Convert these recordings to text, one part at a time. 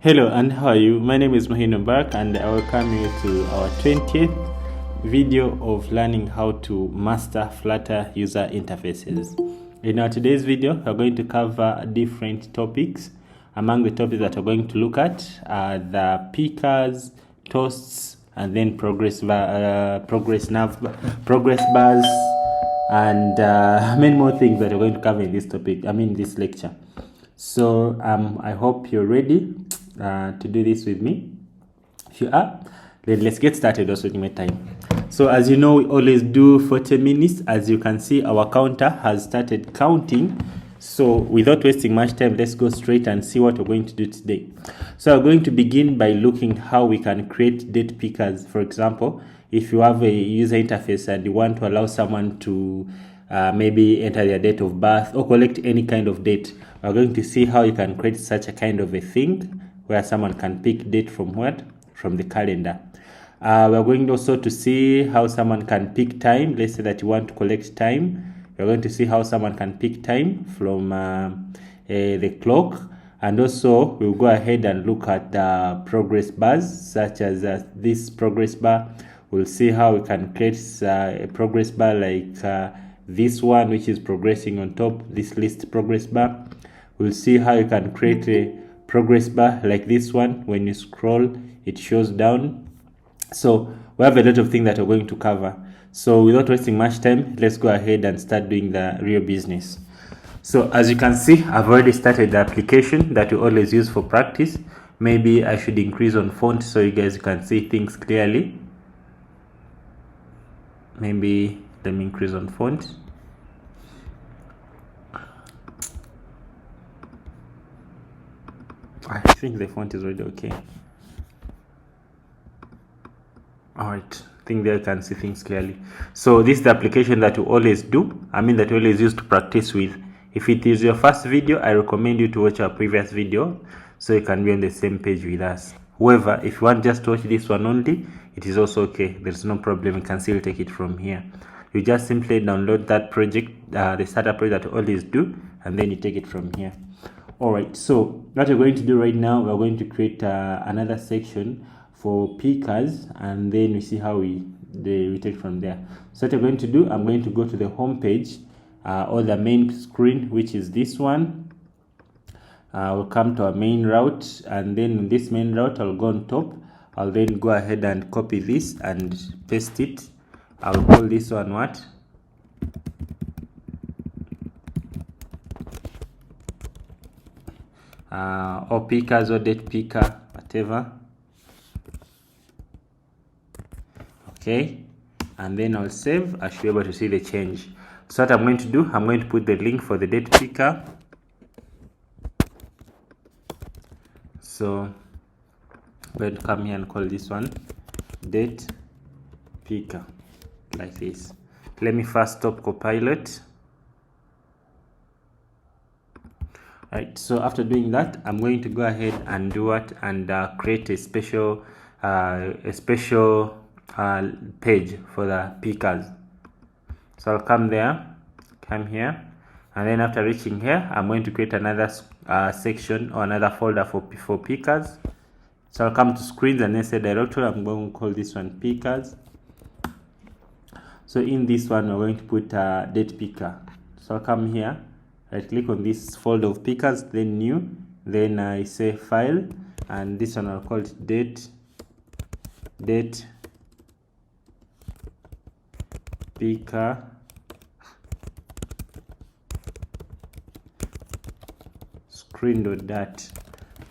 Hello and how are you? My name is Mahin Mbarak and I welcome you to our 20th video of learning how to master Flutter user interfaces. In our today's video, we're going to cover different topics. Among the topics that we're going to look at are the pickers, toasts, and then progress bars, and many more things that we're going to cover in this this lecture. So I hope you're ready to do this with me. If you are, then let's get started also in my time. So as you know, we always do 40 minutes. As you can see, our counter has started counting. So without wasting much time, let's go straight and see what we're going to do today. So we're going to begin by looking how we can create date pickers. For example, if you have a user interface and you want to allow someone to maybe enter their date of birth or collect any kind of date, we're going to see how you can create such a kind of a thing where someone can pick date from what? From the calendar. We're going also to see how someone can pick time. Let's say that you want to collect time. We're going to see how someone can pick time from the clock. And also we'll go ahead and look at progress bars, such as this progress bar. We'll see how we can create a progress bar like this one, which is progressing on top, this list progress bar. We'll see how you can create a progress bar like this one. When you scroll, it shows down. So we have a lot of things that we're going to cover. So without wasting much time, let's go ahead and start doing the real business. So as you can see, I've already started the application that we always use for practice. Maybe I should increase on font so you guys can see things clearly. Maybe let me increase on font. I think the font is already okay. Alright, I think there you can see things clearly. So this is the application that you always do. That you always use to practice with. If it is your first video, I recommend you to watch our previous video so you can be on the same page with us. However, if you want just to watch this one only, it is also okay. There's no problem. You can still take it from here. You just simply download that project, the starter project that you always do, and then you take it from here. Alright, so what we're going to do right now, we're going to create another section for pickers, and then we see how we take from there. So what we're going to do, I'm going to go to the home page or the main screen, which is this one. We'll come to our main route, and then in this main route, I'll go on top. I'll then go ahead and copy this and paste it. I'll call this one what? Or pickers or date picker, whatever. Okay, and then I'll save. I should be able to see the change. So what I'm going to do, I'm going to put the link for the date picker. So I'm going to come here and call this one date picker, like this. Let me first stop Copilot. Right, so after doing that, I'm going to go ahead and do it and create a special page for the pickers. So I'll come there, come here, and then after reaching here, I'm going to create another section or another folder for pickers. So I'll come to screens and then say directory. I'm going to call this one pickers. So in this one, we're going to put date picker. So I'll come here, right click on this folder of pickers, then new, then I say file, and this one I'll call it date picker screen.dat.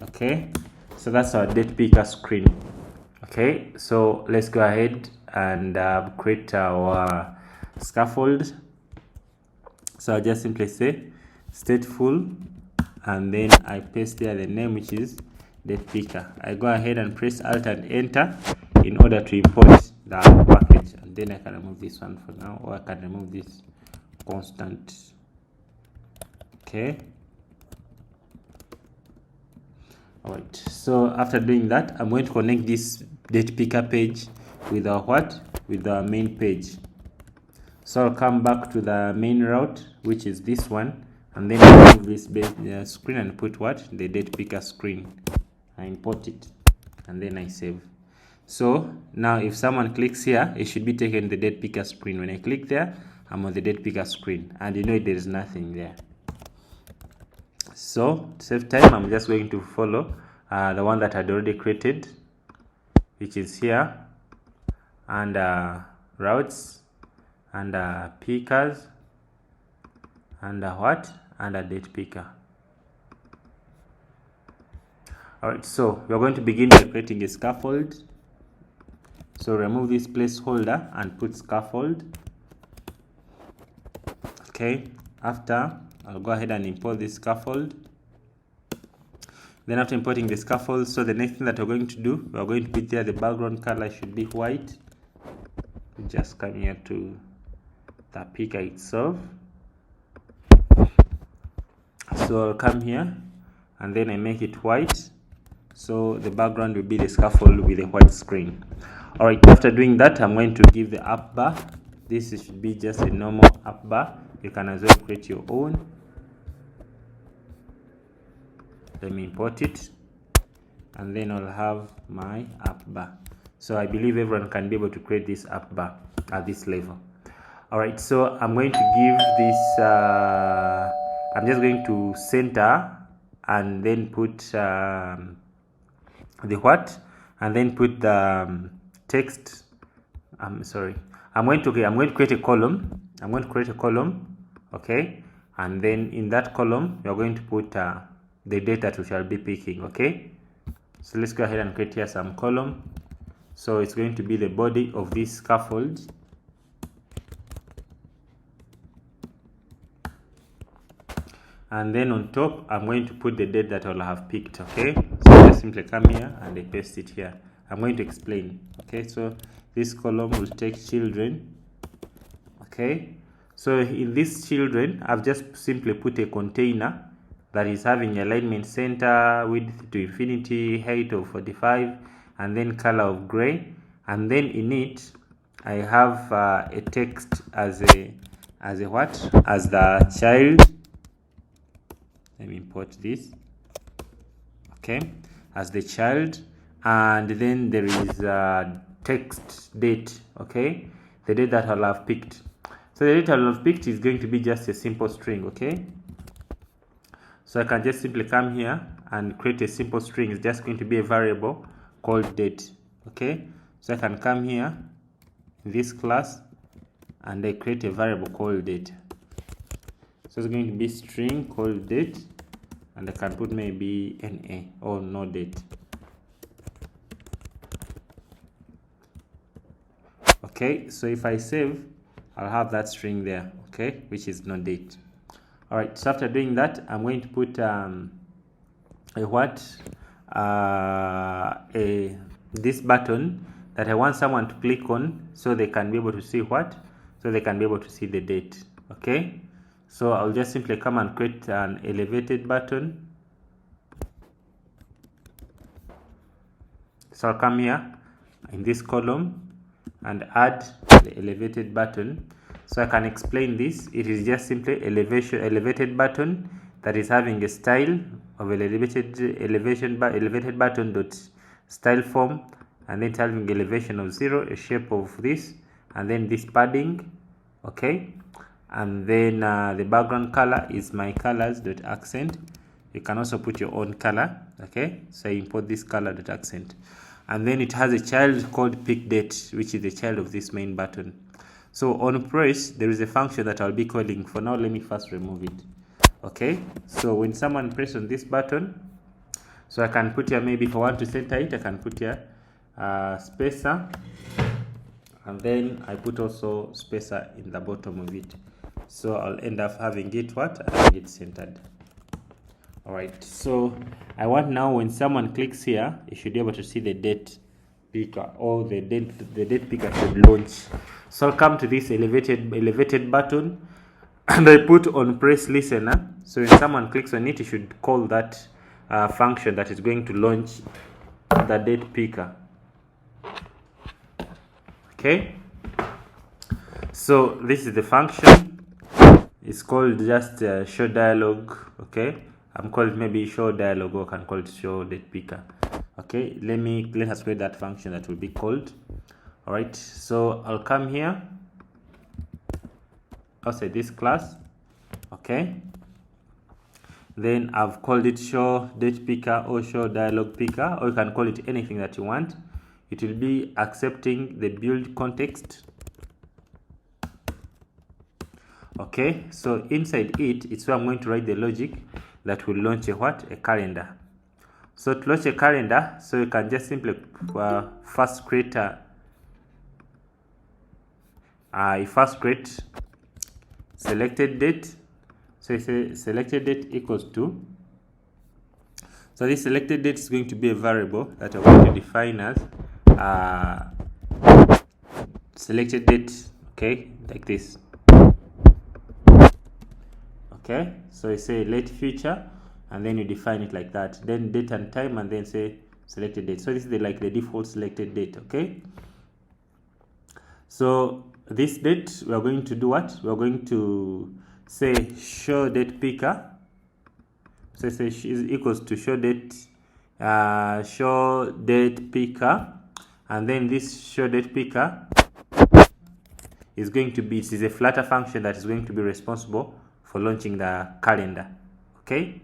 Okay, so that's our date picker screen. Okay, so let's go ahead and create our scaffold. So I'll just simply say stateful, and then I paste there the name, which is date picker. I go ahead and press Alt and Enter in order to import the package, and then I can remove this one for now, or I can remove this constant. Okay. Alright, so after doing that, I'm going to connect this date picker page with our with our main page. So I'll come back to the main route, which is this one, and then remove this screen and put the date picker screen. I import it, and then I save. So now if someone clicks here, it should be taken the date picker screen. When I click there, I'm on the date picker screen, and you know there is nothing there. So to save time, I'm just going to follow the one that I'd already created, which is here, and routes, and pickers, and and a date picker. Alright, so we're going to begin by creating a scaffold. So remove this placeholder and put scaffold. Okay, after I'll go ahead and import this scaffold. Then after importing the scaffold, so the next thing that we're going to do, we're going to put there the background color should be white. Just come here to the picker itself. So I'll come here and then I make it white. So the background will be the scaffold with a white screen. Alright, after doing that, I'm going to give the up bar. This should be just a normal up bar. You can as well create your own. Let me import it, and then I'll have my up bar. So I believe everyone can be able to create this up bar at this level. Alright, so I'm going to give this, I'm just going to center and then put the what, and then put the text. I'm sorry. I'm going to create a column. I'm going to create a column, okay, and then in that column we are going to put the date that we shall be picking. Okay, so let's go ahead and create here some column. So it's going to be the body of this scaffold. And then on top, I'm going to put the date that I'll have picked. Okay, so just simply come here and I paste it here. I'm going to explain. Okay, so this column will take children. Okay, so in this children, I've just simply put a container that is having alignment center, width to infinity, height of 45, and then color of gray. And then in it, I have a text as the child. Let me import this. Okay, as the child, and then there is a text date. Okay, the date that I'll have picked. So the date I'll have picked is going to be just a simple string. Okay, so I can just simply come here and create a simple string. It's just going to be a variable called date. Okay, so I can come here in this class and I create a variable called date. So it's going to be string called date, and I can put maybe NA or no date. Okay, so if I save, I'll have that string there, okay, which is no date. Alright, so after doing that, I'm going to put this button that I want someone to click on so they can be able to see what? So they can be able to see the date. Okay, so I'll just simply come and create an elevated button. So I'll come here in this column and add the elevated button. So I can explain this. It is just simply elevated button that is having a style of elevated button dot style form, and then it's having elevation of 0, a shape of this, and then this padding. Okay, and then the background color is my colors dot accent. You can also put your own color. Okay, so I import this color dot accent, and then it has a child called pick date, which is the child of this main button. So on press, there is a function that I'll be calling. For now, let me first remove it. Okay, so when someone presses on this button, so I can put here, maybe if I want to center it, I can put here spacer, and then I put also spacer in the bottom of it. So I'll end up having it having it centered. Alright, so I want now when someone clicks here, you should be able to see the date picker, or the date picker should launch. So I'll come to this elevated button and I put on press listener. So when someone clicks on it, you should call that function that is going to launch the date picker. Okay, so this is the function. It's called just show dialog. Okay, I'm called maybe show dialog, or I can call it show date picker. Okay, let us create that function that will be called. All right, so I'll come here outside this class. Okay, then I've called it show date picker or show dialog picker, or you can call it anything that you want. It will be accepting the build context. Okay, so inside it's where I'm going to write the logic that will launch a calendar. So to launch a calendar, so you can just simply first create selected date. So you say selected date equals to. So this selected date is going to be a variable that I'm going to define as selected date. Okay, like this. Okay, so you say late future, and then you define it like that. Then date and time, and then say selected date. So this is the default selected date. Okay. So this date, we are going to do what? We are going to say show date picker. So say is equals to show date picker, and then this show date picker is going to be, it is a Flutter function that is going to be responsible for launching the calendar. Okay,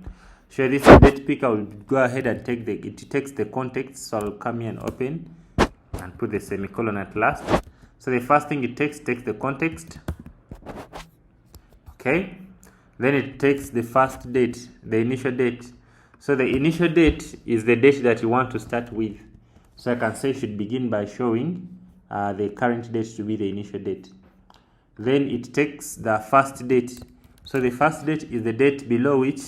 so this date picker will go ahead and it takes the context. So I'll come here and open and put the semicolon at last. So the first thing it takes the context. Okay, then it takes the first date, the initial date. So the initial date is the date that you want to start with. So I can say it should begin by showing the current date to be the initial date. Then it takes the first date. So the first date is the date below which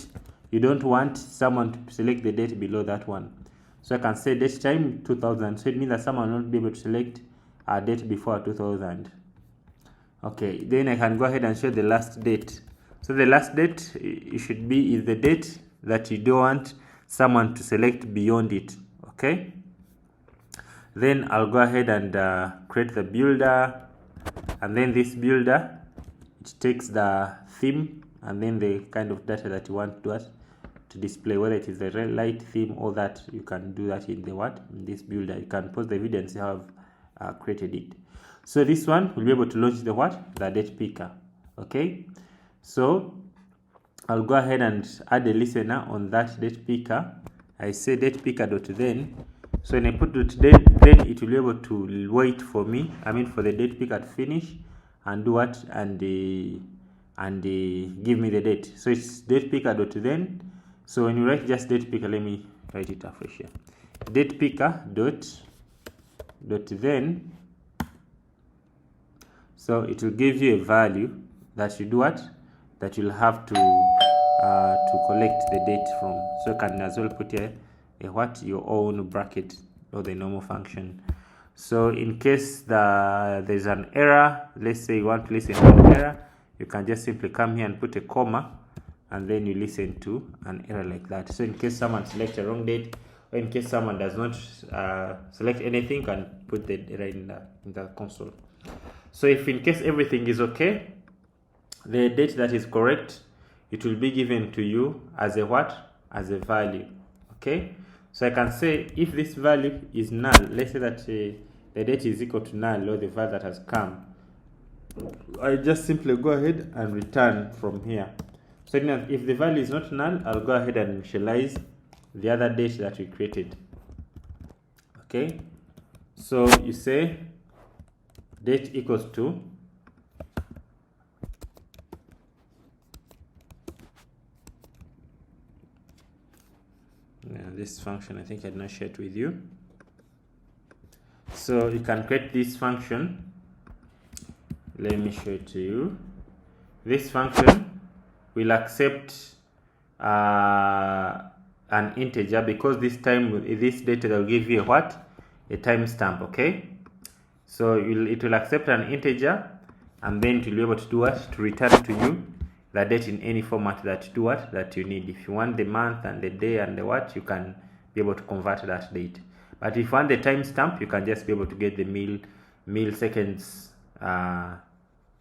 you don't want someone to select the date below that one. So I can say date time 2000. So it means that someone won't be able to select a date before 2000. Okay, then I can go ahead and show the last date. So the last date is the date that you don't want someone to select beyond it. Okay, then I'll go ahead and create the builder, and then this builder, it takes the theme and then the kind of data that you want to display, whether it is a red light theme or that. You can do that in this builder. You can pause the video and see how I've created it. So this one will be able to launch the date picker. Okay, so I'll go ahead and add a listener on that date picker. I say date picker dot then. So when I put then it will be able to wait for me, for the date picker to finish and do what, and give me the date. So it's date picker dot then. So when you write just date picker, let me write it afresh here. Date picker dot then. So it will give you a value that you do what, that you'll have to collect the date from. So you can as well put here your own bracket or the normal function. So in case there's an error, let's say you want to listen to an error, you can just simply come here and put a comma, and then you listen to an error like that. So in case someone selects a wrong date, or in case someone does not select anything, you can put the error in the console. So if in case everything is okay, the date that is correct, it will be given to you as a value. Okay, so I can say if this value is null, let's say that the date is equal to null, or the value that has come, I just simply go ahead and return from here. So if the value is not null, I'll go ahead and initialize the other date that we created. Okay, so you say date equals to this function. I think I did not share it with you. So you can create this function. Let me show it to you. This function will accept an integer, because this data will give you a timestamp. Okay, so it will accept an integer, and then it will be able to do what, to return to you the date in any format that you need. If you want the month and the day and the you can be able to convert that date. But if you want the timestamp, you can just be able to get the milliseconds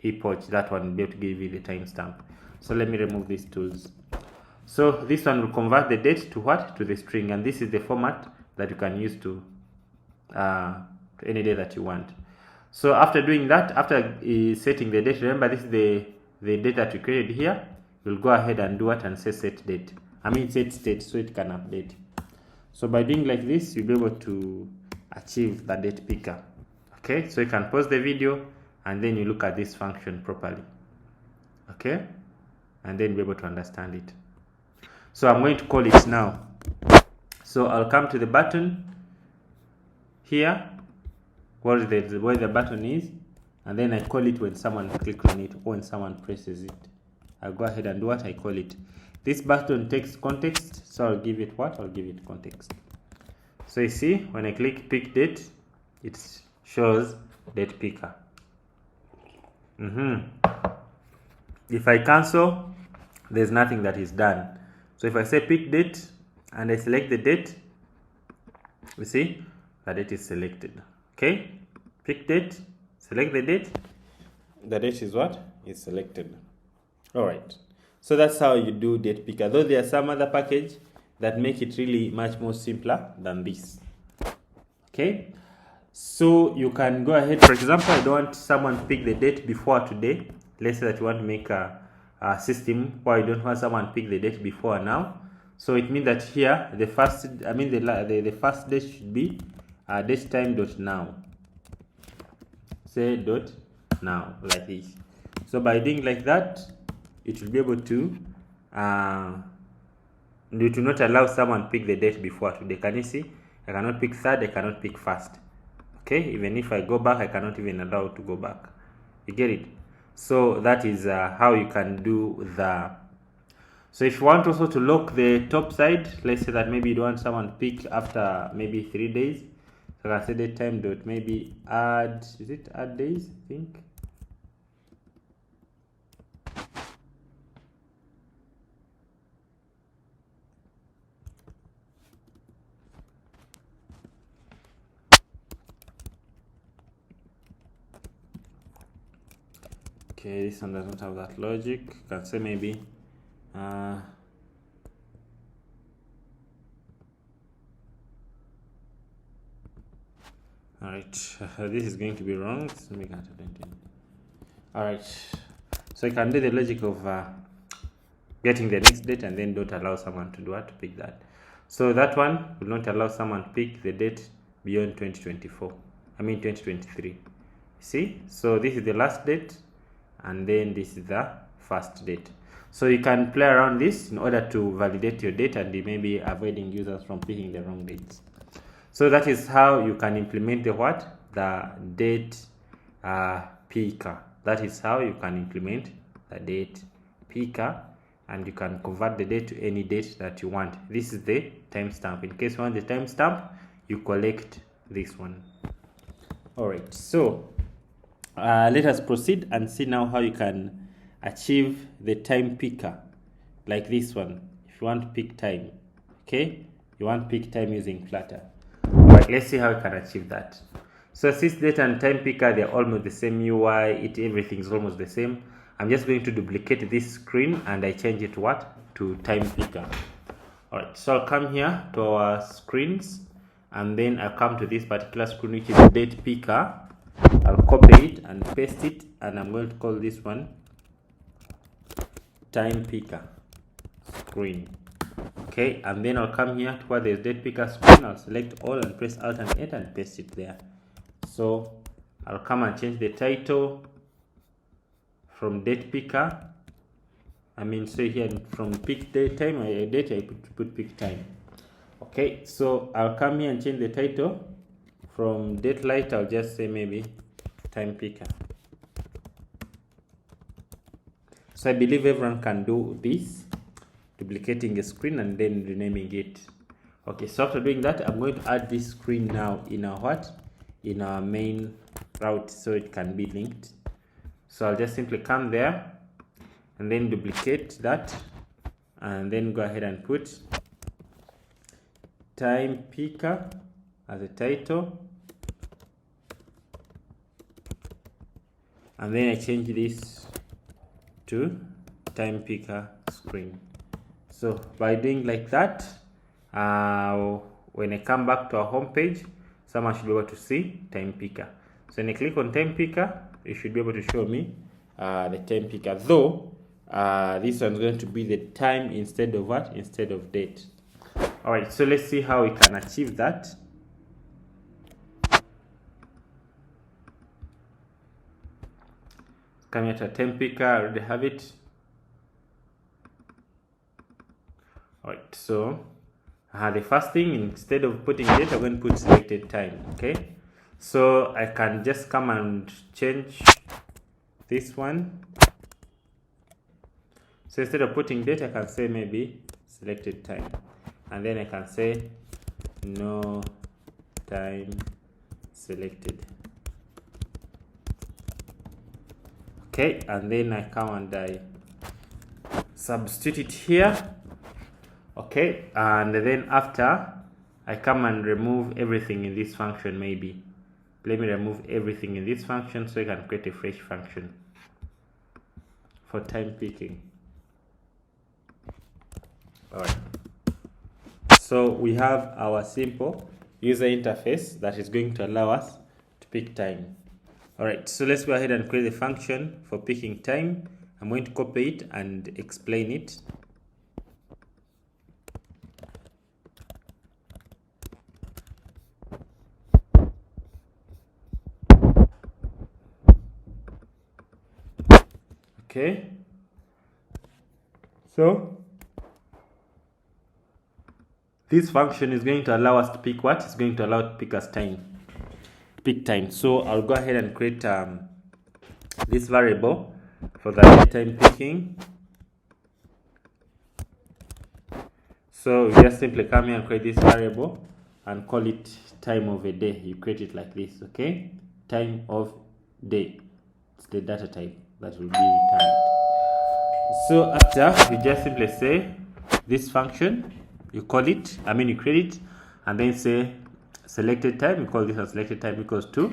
epoch. That one will be able to give you the timestamp. So let me remove these tools. So this one will convert the date to the string, and this is the format that you can use to any day that you want. So after doing that, after setting the date, remember this is the date that we created here. You'll go ahead and do what and say set date. I mean set state, so it can update. So by doing like this, you'll be able to achieve the date picker. Okay, so you can pause the video and then you look at this function properly. Okay, and then be able to understand it. So I'm going to call it now. So I'll come to the button here, where the button is, and then I call it when someone clicks on it or when someone presses it. I'll go ahead and do what I call it. This button takes context, so I'll give it what? I'll give it context. So you see, when I click pick date, it shows date picker. If I cancel, there's nothing that is done. So if I say pick date and I select the date, you see the date is selected. Okay, pick date, select the date is what is selected. All right, so that's how you do date picker. Though there are some other package that make it really much more simpler than this. Okay, so you can go ahead. For example, I don't want someone to pick the date before today. Let's say that you want to make a system where you don't want someone to pick the date before now. So it means that here the first, the first date should be date time dot now. Say dot now like this. So by doing like that, it will be able to do not allow someone to pick the date before today. Can you see? I cannot pick third, I cannot pick first. Okay, even if I go back, I cannot even allow to go back. You get it? So that is how you can do the. So if you want also to lock the top side, let's say that maybe you don't want someone to pick after maybe 3 days. So I can say date time dot maybe add, is it add days? I think. Okay, this one does not have that logic. You can say maybe all right, this is going to be wrong. All right, so you can do the logic of getting the next date and then don't allow someone to do what, to pick that. So that one will not allow someone to pick the date beyond 2024. I mean 2023. See, so this is the last date and then this is the first date. So you can play around this in order to validate your date and maybe avoiding users from picking the wrong dates. So that is how you can implement the what? The date picker. That is how you can implement the date picker, and you can convert the date to any date that you want. This is the timestamp. In case you want the timestamp, you collect this one. All right, so let us proceed and see now how you can achieve the time picker like this one. If you want to pick time, okay, you want to pick time using Flutter. All right, let's see how you can achieve that. So since date and time picker, they're almost the same UI, everything's almost the same. I'm just going to duplicate this screen and I change it to what? To time picker. All right, so I'll come here to our screens and then I'll come to this particular screen, which is date picker. I'll copy it and paste it, and I'm going to call this one time picker screen. Okay, and then I'll come here to where there's date picker screen. I'll select all and press Alt and 8 and paste it there. So I'll come and change the title from date picker. I mean, so here from pick date time or date, I put pick time. Okay, so I'll come here and change the title from date light. I'll just say maybe time picker. So I believe everyone can do this, duplicating a screen and then renaming it. Okay, so after doing that, I'm going to add this screen now in our what? In our main route, so it can be linked. So I'll just simply come there and then duplicate that and then go ahead and put time picker as a title, and then I change this to time picker screen. So by doing like that, when I come back to our home page, someone should be able to see time picker. So when I click on time picker, it should be able to show me the time picker, though this one's going to be the time instead of what? Instead of date. Alright, so let's see how we can achieve that. Come here to time picker, I already have it. Alright, so the first thing, instead of putting date, I'm going to put selected time. Okay, so I can just come and change this one. So instead of putting date, I can say maybe selected time, and then I can say no time selected. Okay, and then I come and I substitute it here. Okay, and then after I come and remove everything in this function. Maybe let me remove everything in this function so I can create a fresh function for time picking. Alright, so we have our simple user interface that is going to allow us to pick time. Alright, so let's go ahead and create a function for picking time. I'm going to copy it and explain it. Okay, so this function is going to allow us to pick what? It's going to allow to pick us time. Pick time. So I'll go ahead and create this variable for the time picking. So you just simply come here and create this variable and call it time of a day. You create it like this, okay? Time of day. It's the data type that will be returned. So after, you just simply say this function, you call it, you create it, and then say selected time. You call this as selected time equals to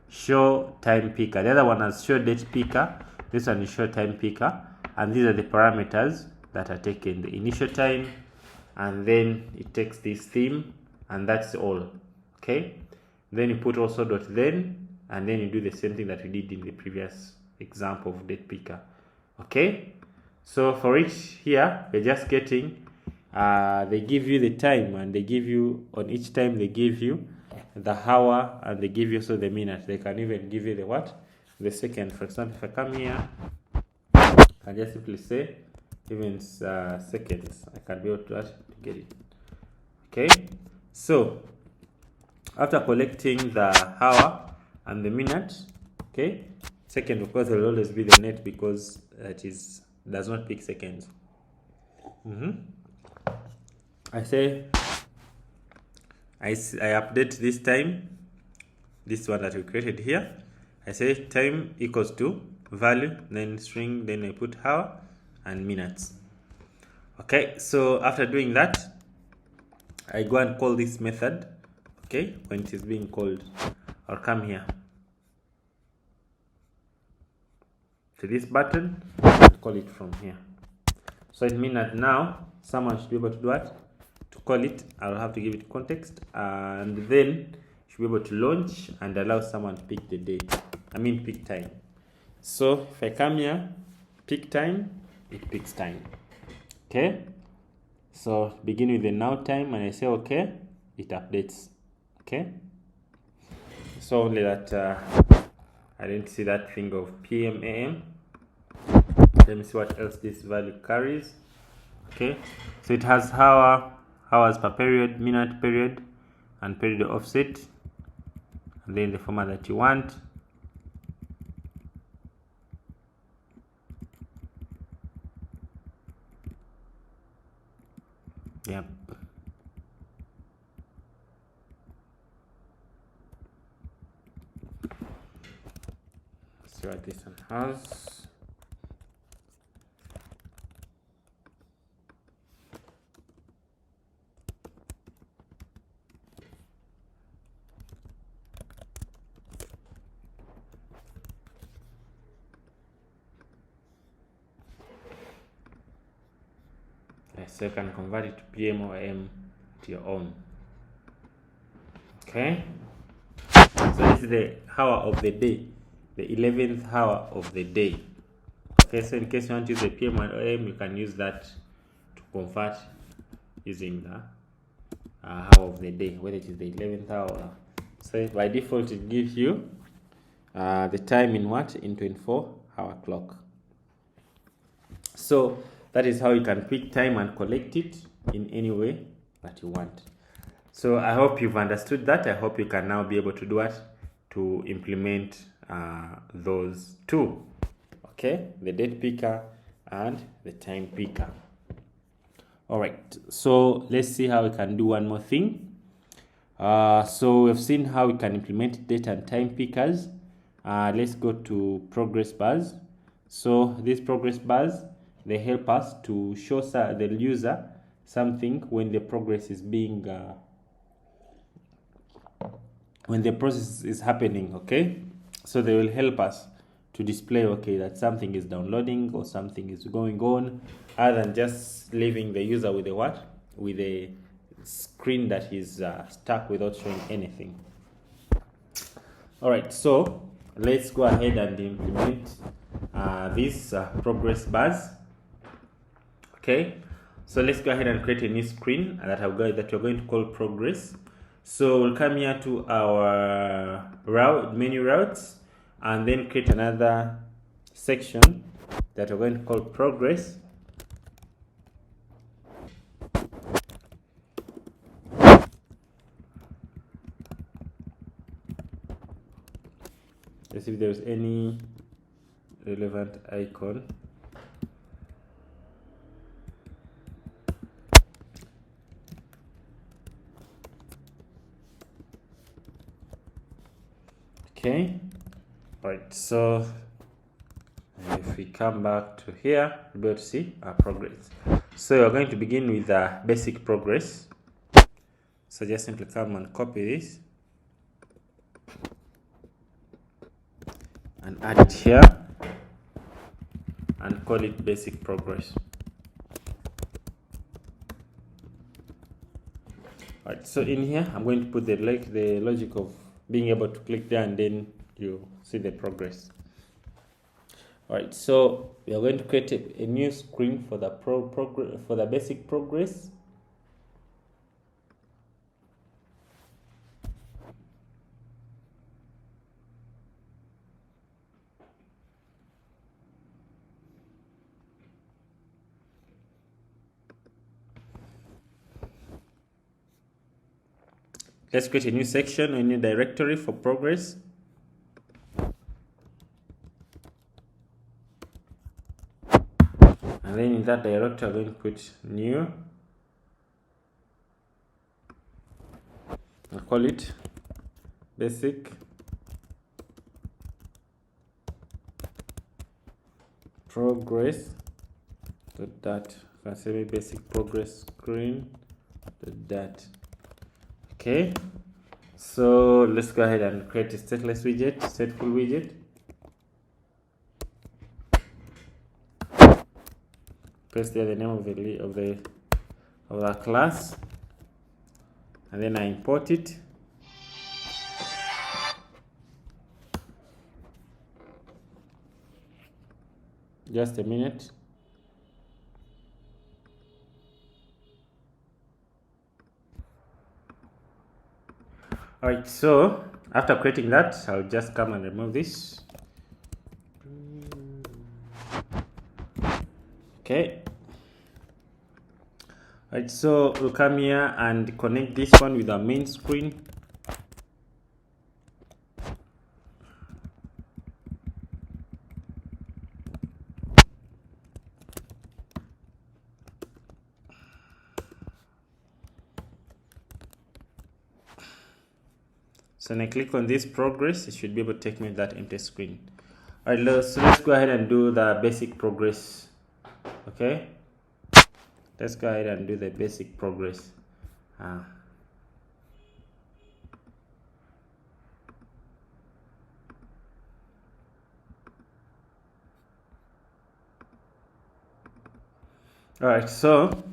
show time picker. The other one has show date picker. This one is show time picker, and these are the parameters that are taken: the initial time, and then it takes this theme, and that's all. Okay, then you put also dot then, and then you do the same thing that we did in the previous example of date picker. Okay, so for each here we're just getting they give you the time, and they give you on each time they give you the hour, and they give you also the minute. They can even give you the what? The second. For example, if I come here, I can just simply say even seconds. I can be able to get it. Okay, so after collecting the hour and the minute, okay, second of course will always be the net because it does not pick seconds. I say I update this time, this one that we created here. I say time equals to value, then string, then I put hour and minutes. Okay, so after doing that, I go and call this method. Okay, when it is being called, I'll come here to this button and call it from here. So it means that now someone should be able to do what? To call it. I'll have to give it context, and then should be able to launch and allow someone to pick the date. Pick time. So if I come here, pick time, it picks time. Okay, so begin with the now time, and I say okay, it updates. Okay, so only that I didn't see that thing of PM AM. Let me see what else this value carries. Okay, so it has hours per period, minute period, and period offset, and then the format that you want. Yep. Let's see what this one has. So you can convert it to PM or AM to your own. Okay, so this is the hour of the day, the 11th hour of the day. Okay, so in case you want to use the PM and AM, you can use that to convert using the hour of the day, whether it is the 11th hour. So by default, it gives you the time in what? In 24-hour clock. So that is how you can pick time and collect it in any way that you want. So I hope you've understood that. I hope you can now be able to do what? To implement those two. Okay, the date picker and the time picker. All right, so let's see how we can do one more thing. So we've seen how we can implement date and time pickers. Let's go to progress bars. So these progress bars, they help us to show the user something when the progress is being when the process is happening. Okay, so they will help us to display, okay, that something is downloading or something is going on, other than just leaving the user with a what? With a screen that is stuck without showing anything. All right, so let's go ahead and implement these progress bars. Okay, so let's go ahead and create a new screen that we're going to call progress. So we'll come here to our menu routes, and then create another section that we're going to call progress. Let's see if there's any relevant icon. Okay, all right, so if we come back to here, we'll be able to see our progress. So we're going to begin with the basic progress. So just simply come and copy this and add it here and call it basic progress. All right, so in here, I'm going to put the logic of being able to click there and then you see the progress. All right, so we are going to create a new screen for the for the basic progress. Let's create a new section, a new directory for progress. And then in that directory, I'm going to put new. I'll call it basic progress. That can say basic progress screen. That. Okay, so let's go ahead and create a stateless widget, stateful widget. Paste there the name of the class, and then I import it. Just a minute. All right, so after creating that, I'll just come and remove this. Okay. All right, so we'll come here and connect this one with our main screen. So when I click on this progress, it should be able to take me to that empty screen. All right, so let's go ahead and do the basic progress. Okay, let's go ahead and do the basic progress. All right, so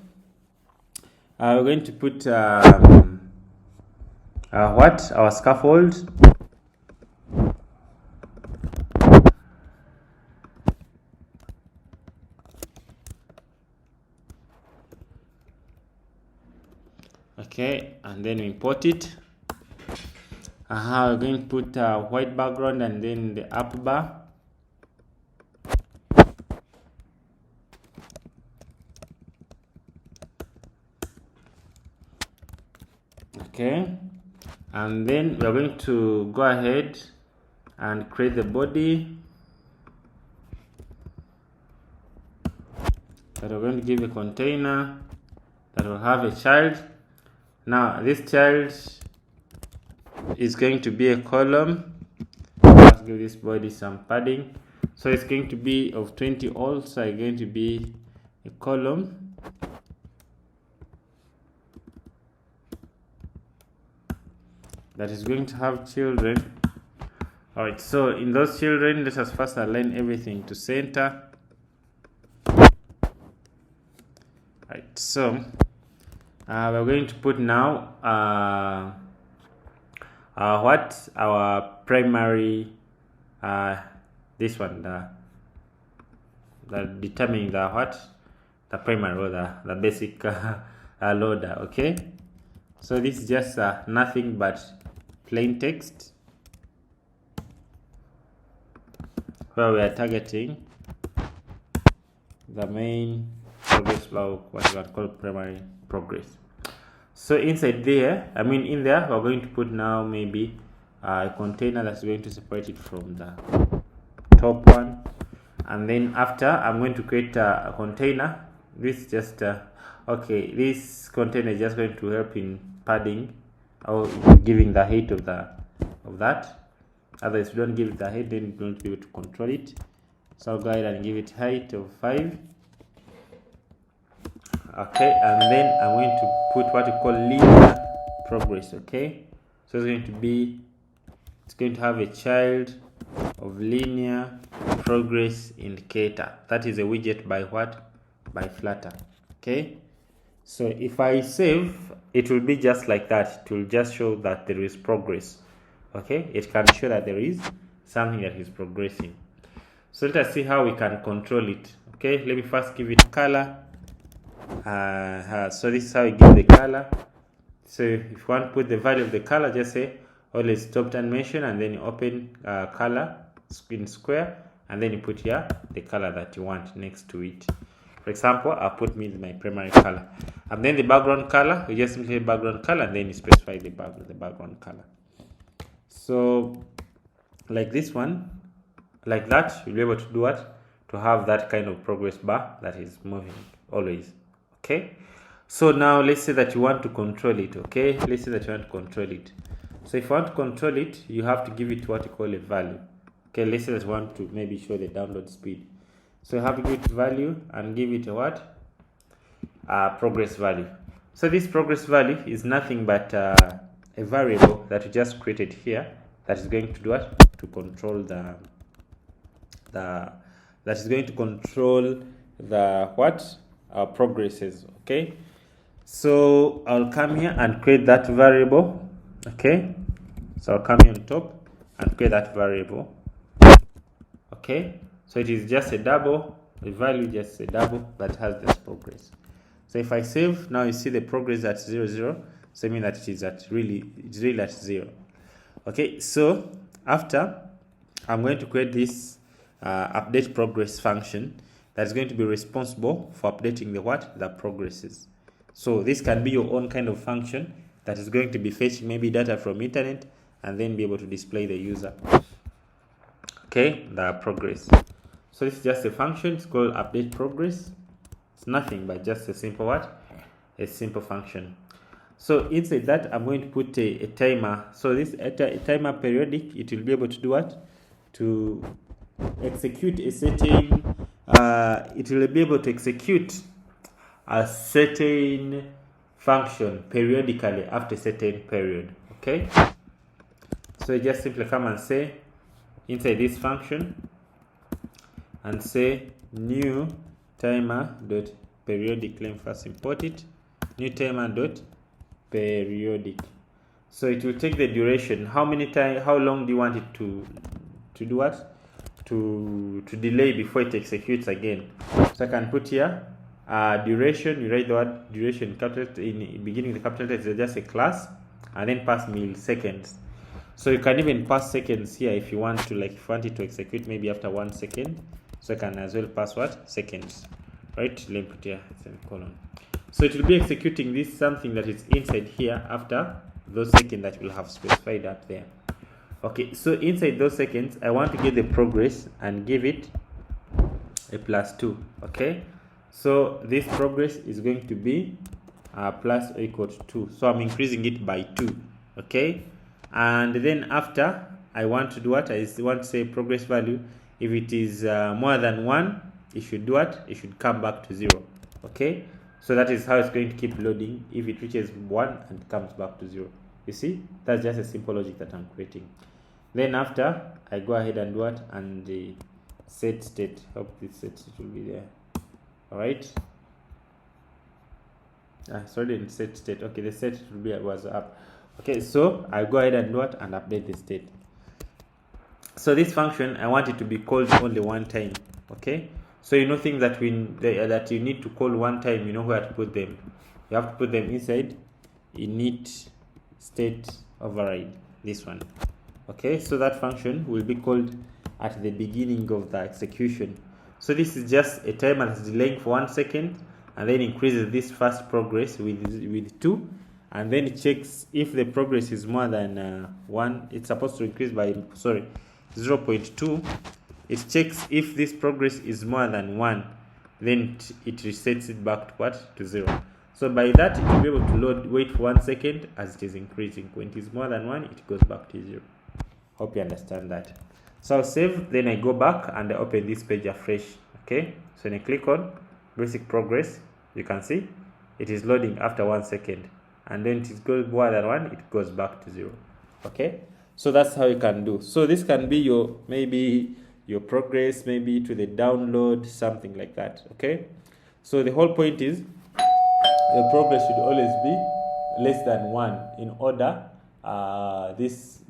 we're going to put a our scaffold. Okay, and then we import it. We're going to put a white background and then the up bar. Okay, and then we're going to go ahead and create the body that we're going to give a container that will have a child. Now this child is going to be a column. Let's give this body some padding. So it's going to be of 20 also it's going to be a column. That is going to have children. Alright, so in those children, let us first align everything to center. Right, so we're going to put now our primary this one the determining the primary or the basic loader. Okay, so this is just nothing but plain text where we are targeting the main progress block, what we call primary progress. So inside there, in there, we're going to put now maybe a container that's going to separate it from the top one, and then after I'm going to create a container. This just okay, this container is just going to help in padding or giving the height of that. Otherwise, if you don't give it the height, then you don't be able to control it. So I'll go ahead and give it height of 5. Okay, and then I'm going to put what we call linear progress. Okay, so it's going to have a child of linear progress indicator. That is a widget by Flutter. Okay, so if I save, it will be just like that. It will just show that there is progress. Okay, it can show that there is something that is progressing. So let us see how we can control it. Okay, let me first give it color. So this is how we give the color. So if you want to put the value of the color, just say always stop animation and then you open color in square, and then you put here the color that you want next to it. For example, I'll put my primary color, and then the background color, you just simply background color and then you specify the background color. So like this one, like that, you'll be able to do what? To have that kind of progress bar that is moving always. Okay, so now let's say that you want to control it. Okay, let's say that you want to control it. So if you want to control it, you have to give it what you call a value. Okay, let's say that you want to maybe show the download speed. So you have to give it value and give it a what? Progress value. So this progress value is nothing but a variable that we just created here that is going to do what? To control that is going to control the what? Our progresses. Okay, so I'll come here and create that variable. Okay, so I'll come here on top and create that variable. Okay, so it is just a double, the value just a double that has this progress. So if I save, now you see the progress at 0, 0. So I mean that it's really at 0. Okay, so after I'm going to create this update progress function that's going to be responsible for updating the progresses. So this can be your own kind of function that is going to be fetching maybe data from internet and then be able to display the user, okay, the progress. So this is just a function. It's called update progress. It's nothing but just a simple a simple function. So inside that, I'm going to put a timer. So this a timer periodic, it will be able to do what? To execute a certain it will be able to execute a certain function periodically after a certain period. Okay, so you just simply come and say inside this function and say new timer dot periodic. Let me first import it. New timer dot periodic. So it will take the duration. How long do you want it to do what? To delay before it executes again. So I can put here duration. You write the word duration capital in beginning the capital letters is just a class, and then pass milliseconds. So you can even pass seconds here if you want to, like if you want it to execute maybe after 1 second. So I can as well pass what? Seconds. Right? Let me put here semicolon. So it will be executing this something that is inside here after those seconds that will have specified up there. Okay, so inside those seconds, I want to get the progress and give it a +2. Okay, so this progress is going to be plus or equal to 2. So I'm increasing it by 2. Okay, and then after I want to do what? I want to say progress value. If it is more than 1, it should do what? It should come back to 0. Okay, so that is how it's going to keep loading if it reaches 1 and comes back to 0. You see, that's just a simple logic that I'm creating. Then after, I go ahead and do what? And the set state. Hope this set state will be there. Alright. Sorry, the set state. Okay, the set will be was up. Okay, so I go ahead and do what? And update the state. So this function, I want it to be called only one time. Okay, so you know things that that you need to call one time. You know where to put them. You have to put them inside init state override. This one. Okay, so that function will be called at the beginning of the execution. So this is just a timer that's delaying for 1 second, and then increases this first progress with 2, and then it checks if the progress is more than 1. It's supposed to increase by 0.2. It checks if this progress is more than 1, then it resets it back to what? To 0. So by that, it will be able to wait for 1 second as it is increasing. When it is more than 1, it goes back to 0. Hope you understand that. So I'll save, then I go back and I open this page afresh. Okay, so when I click on basic progress, you can see it is loading after 1 second, and then it goes more than 1, it goes back to 0. Okay, so that's how you can do. So this can be your your progress, maybe to the download, something like that. Okay, so the whole point is the progress should always be less than 1 in order this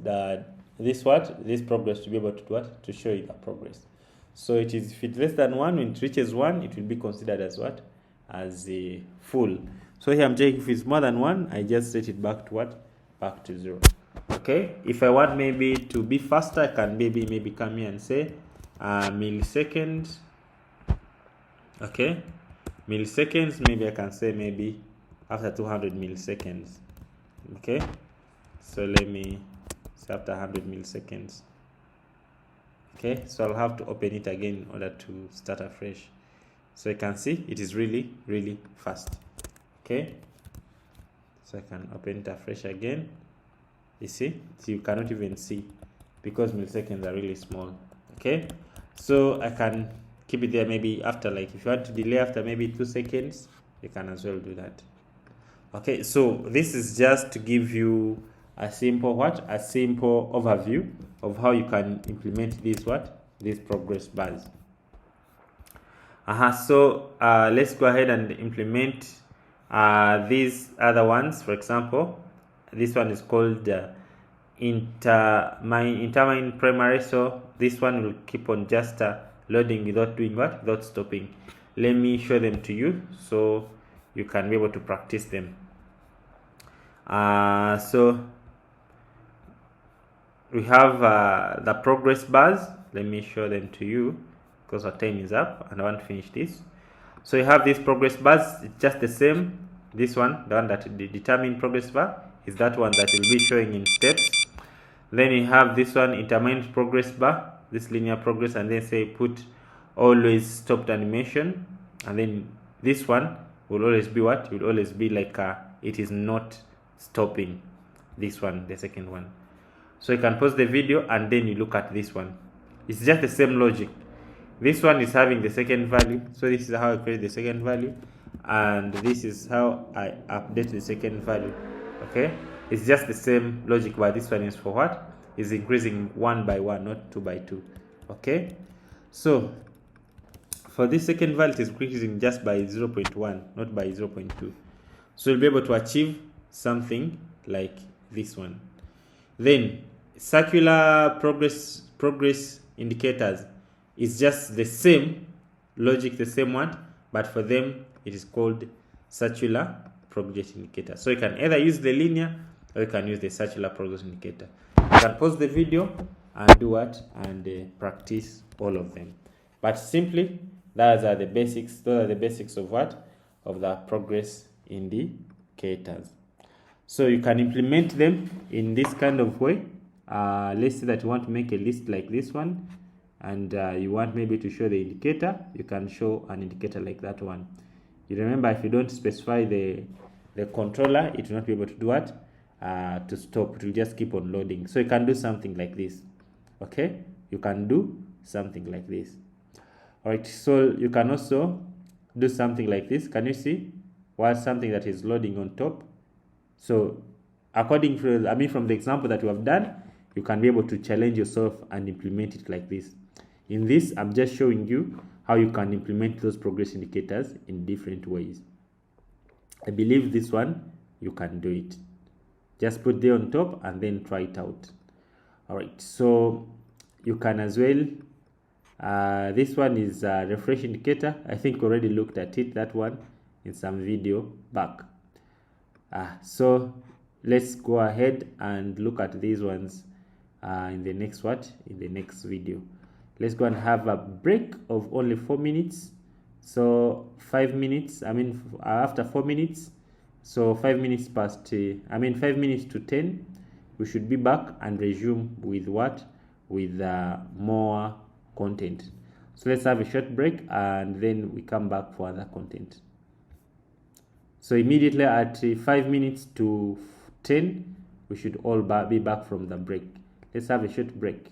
progress to be able to do what? To show you the progress. So it is, if it's less than 1, when it reaches 1, it will be considered as what? As a full. So here I'm checking if it's more than 1, I just set it back to what? Back to 0. Okay, if I want maybe to be faster, I can maybe come here and say milliseconds. Okay, milliseconds, maybe I can say maybe after 200 milliseconds. Okay, so let me say after 100 milliseconds. Okay, so I'll have to open it again in order to start afresh. So you can see it is really fast. Okay, so I can open it afresh again. You see, so you cannot even see because milliseconds are really small. Okay, so I can keep it there maybe after, like if you want to delay after maybe 2 seconds, you can as well do that. Okay, so this is just to give you a simple overview of how you can implement these progress bars. So let's go ahead and implement these other ones. For example, this one is called intermine primary. So this one will keep on just loading without doing what? Without stopping. Let me show them to you so you can be able to practice them. So we have the progress bars. Let me show them to you because our time is up and I want to finish this. So you have these progress bars. It's just the same. This one, the one that the determine progress bar, is that one that will be showing in steps. Then you have this one, intermine progress bar, this linear progress, and then say put always stopped animation, and then this one will always be what? It will always be like it is not stopping. This one, the second one. So you can pause the video and then you look at this one. It's just the same logic. This one is having the second value, so this is how I create the second value, and this is how I update the second value. Okay, it's just the same logic, but this one is for what? Is increasing 1 by 1, not 2 by 2. Okay, so for this second value, it is increasing just by 0.1, not by 0.2. So you'll be able to achieve something like this one. Then circular progress indicators is just the same logic, the same one, but for them it is called circular progress indicator. So you can either use the linear or you can use the circular progress indicator. You can pause the video and do what, and practice all of them. But simply, those are the basics. Those are the basics of what, of the progress indicators. So you can implement them in this kind of way. Let's say that you want to make a list like this one, and you want maybe to show the indicator. You can show an indicator like that one. You remember, if you don't specify the controller, it will not be able to do what, to stop. It will just keep on loading. So you can do something like this. Okay, you can do something like this. All right, so you can also do something like this. Can you see what, something that is loading on top? So according to, from the example that we have done, you can be able to challenge yourself and implement it like this. In this, I'm just showing you how you can implement those progress indicators in different ways. I believe this one, you can do it. Just put there on top and then try it out. All right, so you can as well, this one is a refresh indicator. I think we already looked at it, that one, in some video back. So let's go ahead and look at these ones in the next video. Let's go and have a break of only 4 minutes. So 5 minutes, after 4 minutes, so 5 minutes past 5 minutes to 10, we should be back and resume with what, with more content. So let's have a short break and then we come back for other content. So immediately at 5 minutes to 10, we should all be back from the break. Let's have a short break.